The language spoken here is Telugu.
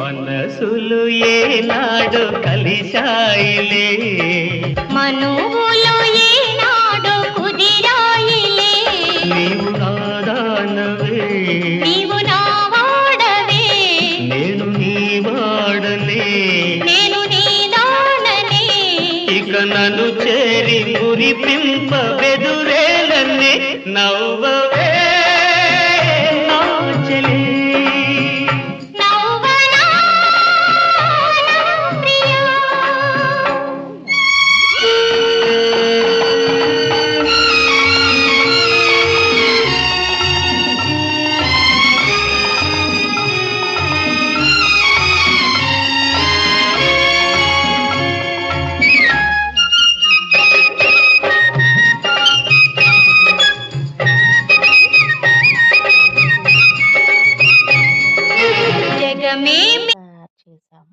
మనసులు ఏనాడు కలిశాయిలే, మనువులు ఏనాడు కుదిరాయిలే. నీవు నాదానవే, నీవు నా వాడవే, నేను నీ వాడనే. నేను నీ దాననే. ఇక నన్ను చేరి మురిపింప బెదురేలన్నీ నవ్వవే నా చెలి. నవ్వనా నా ప్రియా. జగమే చేసాం.